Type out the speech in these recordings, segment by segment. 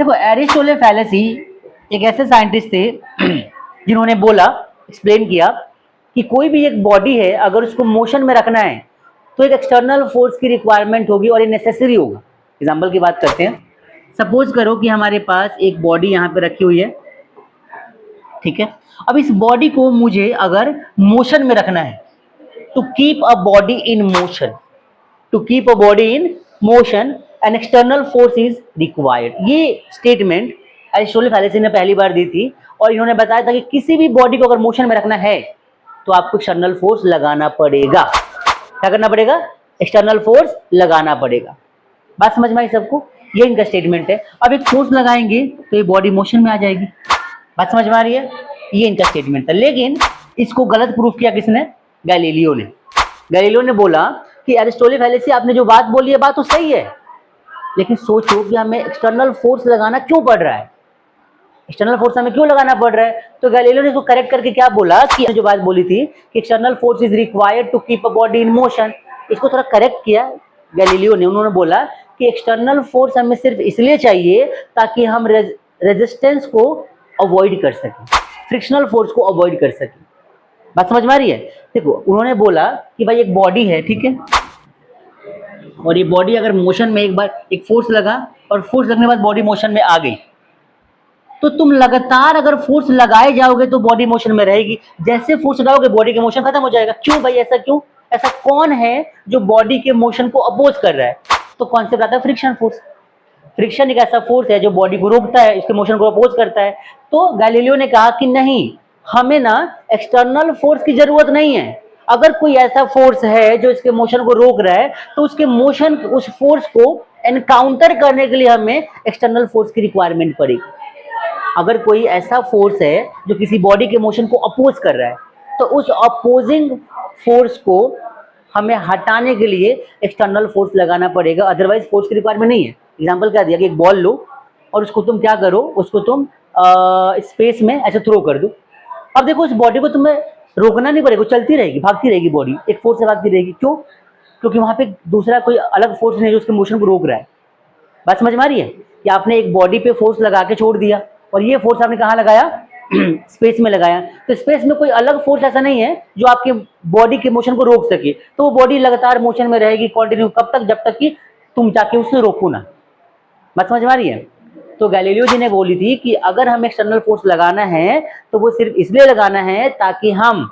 देखो Aristotle fallacy एक ऐसे साइंटिस्ट थे जिन्होंने बोला, एक्सप्लेन किया कि कोई भी एक बॉडी है अगर उसको मोशन में रखना है तो एक एक्सटर्नल फोर्स की रिक्वायरमेंट होगी और ये नेसेसरी होगा। एग्जांपल की बात करते हैं। सपोज करो कि हमारे पास एक बॉडी यहाँ पे रखी हुई है, ठीक है। अब इस बॉडी को मुझे अगर मोशन में रखना है, to keep a body in motion, to keep a body in motion an external force is required. ये स्टेटमेंट एरिस्टोटल फैलेसी ने पहली बार दी थी और इन्होंने बताया था कि किसी भी बॉडी को अगर मोशन में रखना है तो आपको एक्सटर्नल फोर्स लगाना पड़ेगा। क्या करना पड़ेगा? एक्सटर्नल फोर्स लगाना पड़ेगा। बात समझ में आई सबको? ये इनका स्टेटमेंट है। अब एक फोर्स लगाएंगे तो ये बॉडी मोशन में आ जाएगी। बात समझ में आ रही है? ये इनका स्टेटमेंट था। लेकिन इसको गलत प्रूफ किया किसने? गैलीलियो ने। गैलीलियो ने बोला कि एरिस्टोटल फैलेसी आपने जो बात बोली है बात तो सही है, लेकिन सोचो कि हमें एक्सटर्नल फोर्स लगाना क्यों पड़ रहा है, एक्सटर्नल फोर्स हमें क्यों लगाना पड़ रहा है। तो गैलीलियो ने इसको करेक्ट करके क्या बोला कि जो बात बोली थी कि external force is required to keep a body in motion, इसको थोड़ा करेक्ट किया गैलीलियो ने। उन्होंने बोला कि एक्सटर्नल फोर्स हमें सिर्फ इसलिए चाहिए ताकि हम रेजिस्टेंस को अवॉइड कर सकें, फ्रिक्शनल फोर्स को अवॉइड कर सकें। बात समझ में आ रही है? देखो उन्होंने बोला कि भाई एक बॉडी है, ठीक है, और ये बॉडी अगर मोशन में एक बार एक फोर्स लगा और फोर्स लगने के बाद बॉडी मोशन में आ गई, तो तुम लगातार अगर फोर्स लगाए जाओगे तो बॉडी मोशन में रहेगी। जैसे फोर्स लगाओगे बॉडी का मोशन खत्म हो जाएगा। क्यों भाई? ऐसा क्यों? ऐसा कौन है जो बॉडी के मोशन को अपोज कर रहा है? तो कॉन्सेप्ट आता है फ्रिक्शन फोर्स। फ्रिक्शन एक ऐसा फोर्स है जो बॉडी को रोकता है, इसके मोशन को अपोज करता है। तो गैलीलियो ने कहा कि नहीं, हमें ना एक्सटर्नल फोर्स की जरूरत नहीं है। अगर कोई ऐसा फोर्स है जो इसके मोशन को रोक रहा है तो उसके मोशन, उस फोर्स को एनकाउंटर करने के लिए हमें एक्सटर्नल फोर्स की रिक्वायरमेंट पड़ेगी। अगर कोई ऐसा फोर्स है जो किसी बॉडी के मोशन को अपोज कर रहा है तो उस अपोजिंग फोर्स को हमें हटाने के लिए एक्सटर्नल फोर्स लगाना पड़ेगा, अदरवाइज फोर्स की रिक्वायरमेंट नहीं है। एग्जांपल क्या दिया कि एक बॉल लो और उसको तुम क्या करो, उसको तुम स्पेस में ऐसे थ्रो कर दो। अब देखो उस बॉडी को तुम्हें रोकना नहीं पड़ेगा, चलती रहेगी, भागती रहेगी, बॉडी एक फोर्स से भागती रहेगी। क्यों? क्योंकि वहां पे दूसरा कोई अलग फोर्स नहीं है जो उसके मोशन को रोक रहा है। बात समझ में आ रही है? कि आपने एक बॉडी पे फोर्स लगा के छोड़ दिया और ये फोर्स आपने कहाँ लगाया? स्पेस में लगाया। तो स्पेस में कोई अलग फोर्स ऐसा नहीं है जो आपके बॉडी के मोशन को रोक सके। तो वो बॉडी लगातार मोशन में रहेगी कंटिन्यू, कब तक? जब तक कि तुम जाके उससे रोको ना। बात समझ में आ रही है? तो गैलीलियो जी ने बोली थी कि अगर हमें एक्सटर्नल फोर्स लगाना है तो वो सिर्फ इसलिए लगाना है ताकि हम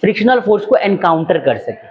फ्रिक्शनल फोर्स को एनकाउंटर कर सके।